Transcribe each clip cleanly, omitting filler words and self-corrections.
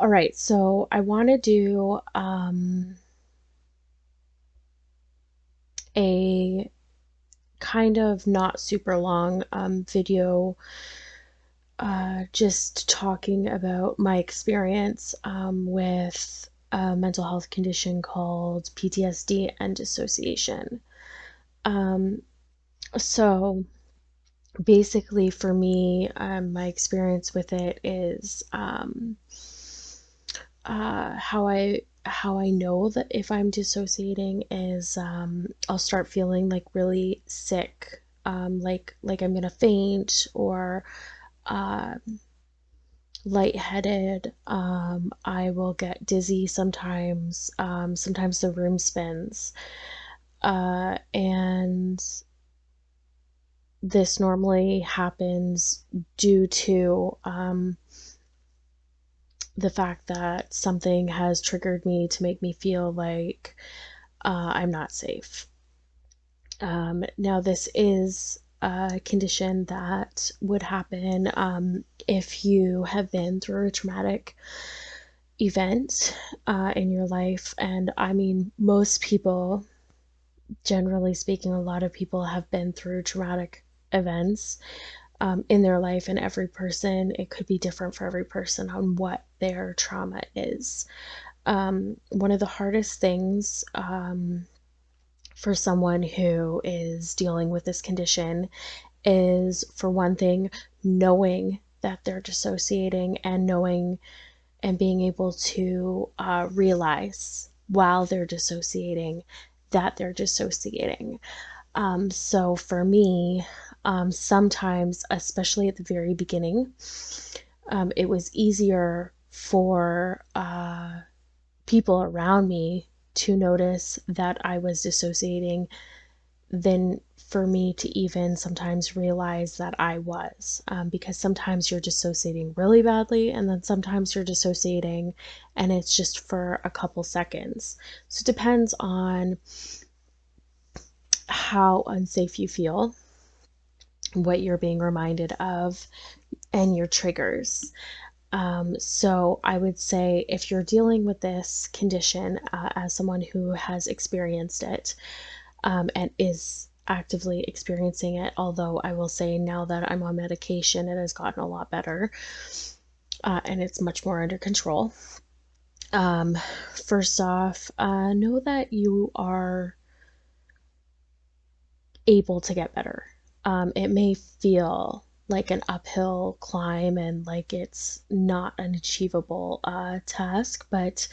All right, so I want to do a kind of not super long video, just talking about my experience with a mental health condition called PTSD and dissociation. Um, so basically, for me, my experience with it is how I know that if I'm dissociating is I'll start feeling like really sick, like I'm gonna faint or uh, lightheaded. I will get dizzy sometimes. Sometimes the room spins, and this normally happens due to the fact that something has triggered me to make me feel like I'm not safe. Now, this is a condition that would happen if you have been through a traumatic event in your life. And I mean, most people, generally speaking, a lot of people have been through traumatic events in their life, and every person, it could be different for every person on what their trauma is. One of the hardest things for someone who is dealing with this condition is, for one thing, knowing that they're dissociating and knowing and being able to realize while they're dissociating that they're dissociating. So for me, sometimes, especially at the very beginning, it was easier for people around me to notice that I was dissociating than for me to even sometimes realize that I was. Because sometimes you're dissociating really badly, and then sometimes you're dissociating and it's just for a couple seconds. So it depends on how unsafe you feel, what you're being reminded of, and your triggers. So I would say if you're dealing with this condition as someone who has experienced it and is actively experiencing it, although I will say now that I'm on medication, it has gotten a lot better and it's much more under control. Um, First off, know that you are able to get better. It may feel like an uphill climb and like it's not an achievable task, but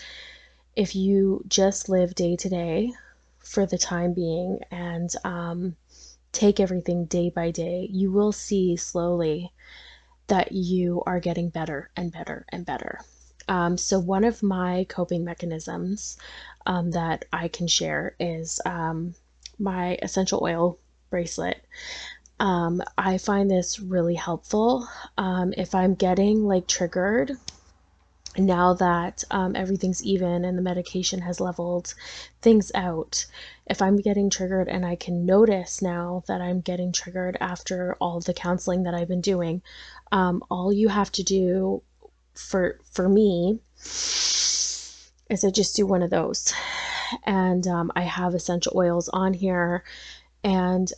if you just live day to day for the time being and take everything day by day, you will see slowly that you are getting better and better and better. So, one of my coping mechanisms that I can share is my essential oil bracelet. I find this really helpful. If I'm getting like triggered, now that everything's even and the medication has leveled things out, if I'm getting triggered and I can notice now that I'm getting triggered after all the counseling that I've been doing, all you have to do for me is I just do one of those. And I have essential oils on here, and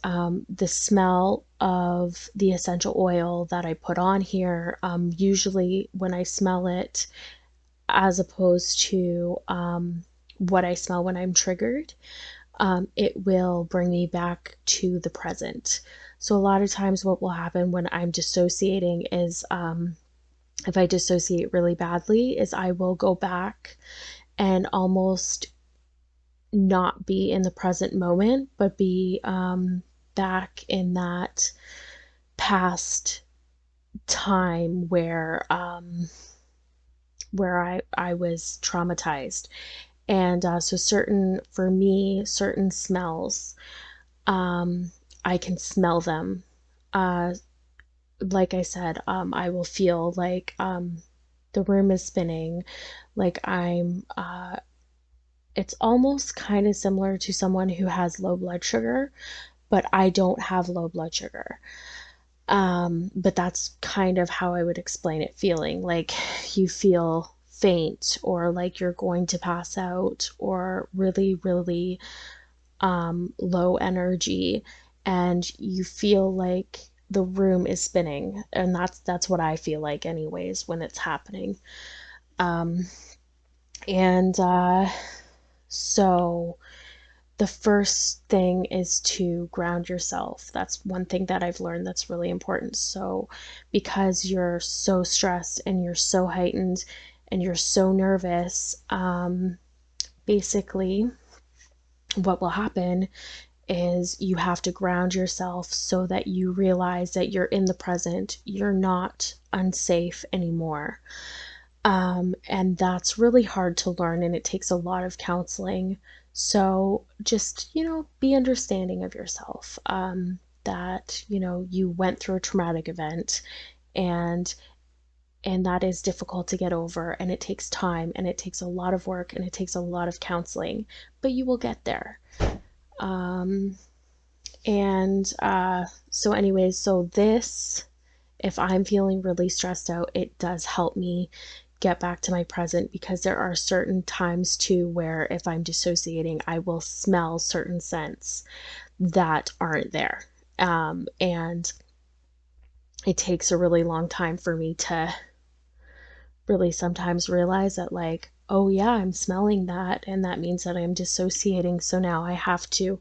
the smell of the essential oil that I put on here, usually when I smell it, as opposed to what I smell when I'm triggered, it will bring me back to the present. So a lot of times what will happen when I'm dissociating is if I dissociate really badly is I will go back and almost not be in the present moment, but be back in that past time where I was traumatized. And so for me, certain smells, um, I can smell them. Uh, like I said, I will feel like the room is spinning, like it's almost kind of similar to someone who has low blood sugar, but I don't have low blood sugar. But that's kind of how I would explain it feeling. Like you feel faint or like you're going to pass out or really, really low energy, and you feel like the room is spinning. And that's what I feel like anyways when it's happening. Um, and so the first thing is to ground yourself. That's one thing that I've learned that's really important. So because you're so stressed and you're so heightened and you're so nervous, basically what will happen is you have to ground yourself so that you realize that you're in the present, you're not unsafe anymore. And that's really hard to learn, and it takes a lot of counseling. So just, be understanding of yourself, that, you went through a traumatic event, and that is difficult to get over, and it takes time, and it takes a lot of work, and it takes a lot of counseling, but you will get there. So anyways, if I'm feeling really stressed out, it does help me get back to my present, because there are certain times too where if I'm dissociating, I will smell certain scents that aren't there. And it takes a really long time for me to really sometimes realize that, like, oh yeah, I'm smelling that, and that means that I'm dissociating. So now I have to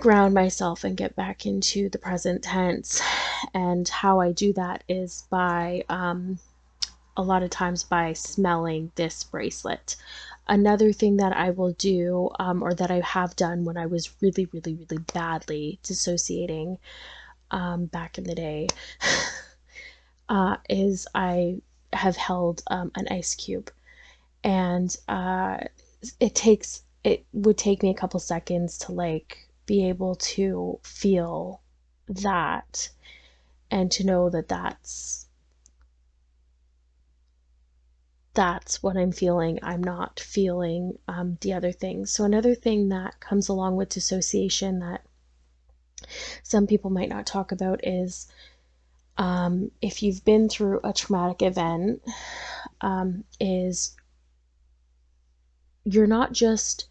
ground myself and get back into the present tense. And how I do that is by a lot of times by smelling this bracelet. Another thing that I will do, or that I have done when I was really, really, really badly dissociating back in the day, is I have held an ice cube. And it would take me a couple seconds to like be able to feel that, and to know that that's what I'm feeling. I'm not feeling the other things. So another thing that comes along with dissociation that some people might not talk about is, if you've been through a traumatic event, is you're not just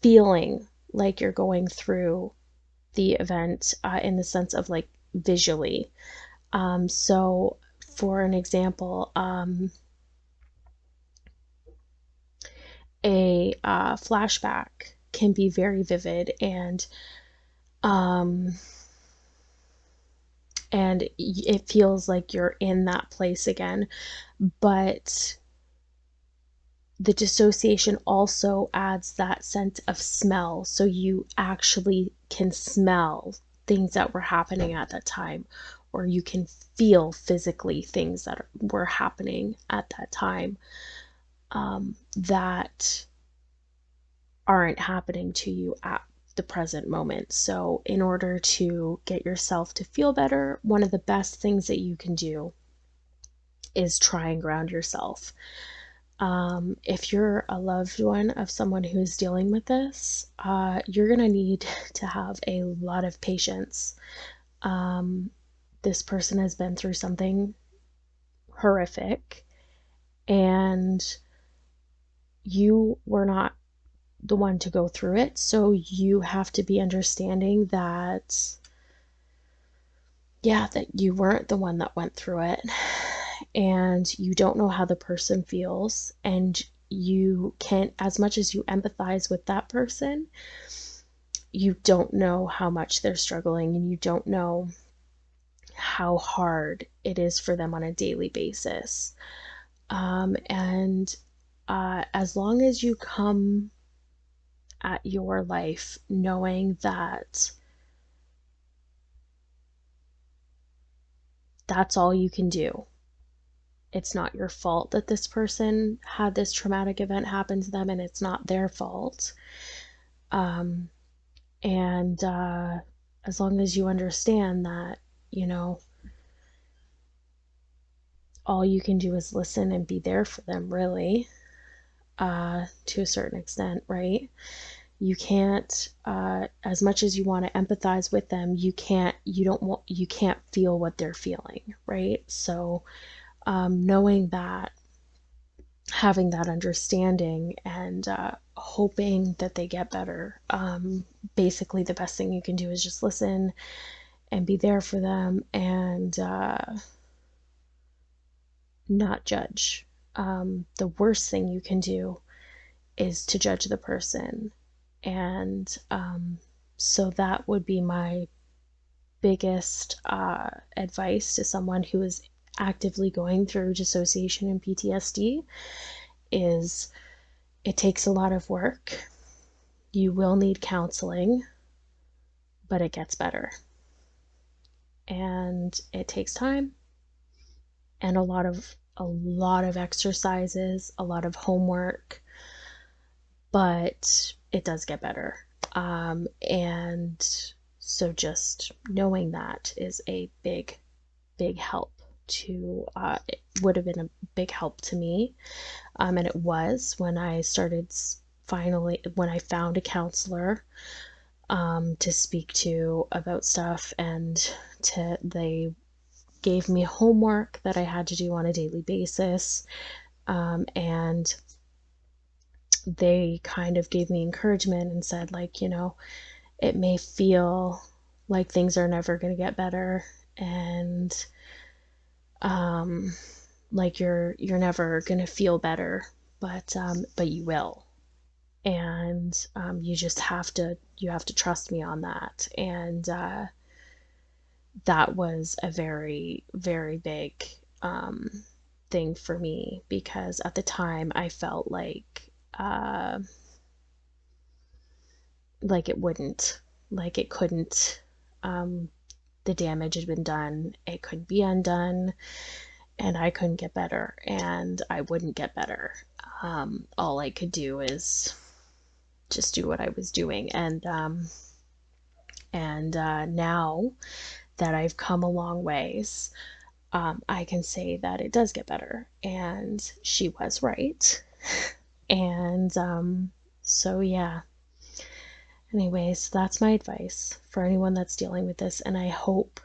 feeling like you're going through the event in the sense of like visually. So for an example, a flashback can be very vivid, and it feels like you're in that place again. But the dissociation also adds that sense of smell, so you actually can smell things that were happening at that time, or you can feel physically things that were happening at that time, that aren't happening to you at the present moment. So in order to get yourself to feel better, one of the best things that you can do is try and ground yourself. If you're a loved one of someone who's dealing with this, you're gonna need to have a lot of patience. This person has been through something horrific, and you were not the one to go through it. So you have to be understanding that, yeah, that you weren't the one that went through it, and you don't know how the person feels, and you can't, as much as you empathize with that person, you don't know how much they're struggling, and you don't know how hard it is for them on a daily basis. And as long as you come at your life knowing that that's all you can do, it's not your fault that this person had this traumatic event happen to them, and it's not their fault. And as long as you understand that, all you can do is listen and be there for them, really, to a certain extent, right? You can't, as much as you want to empathize with them, you can't feel what they're feeling, right? So knowing that having that understanding and hoping that they get better. Basically, the best thing you can do is just listen and be there for them and not judge. The worst thing you can do is to judge the person. And so that would be my biggest advice to someone who is actively going through dissociation and PTSD is it takes a lot of work. You will need counseling, but it gets better. And it takes time and a lot of exercises, a lot of homework, but it does get better. And so just knowing that is a big, big help to, it would have been a big help to me. And it was when I started finally, when I found a counselor to speak to about stuff, and they gave me homework that I had to do on a daily basis. And they kind of gave me encouragement and said, like, it may feel like things are never going to get better, and like you're never going to feel better, but you will. And you have to trust me on that. And that was a very, very big thing for me, because at the time I felt like it wouldn't, like it couldn't, the damage had been done, it couldn't be undone, and I couldn't get better, and I wouldn't get better. All I could do is just do what I was doing. And now that I've come a long ways, I can say that it does get better, and she was right. And so, yeah. Anyways, that's my advice for anyone that's dealing with this, and I hope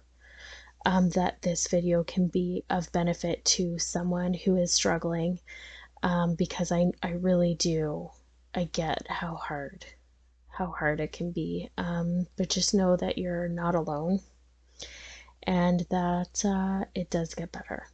that this video can be of benefit to someone who is struggling, because I really do. I get how hard it can be, but just know that you're not alone, and that it does get better.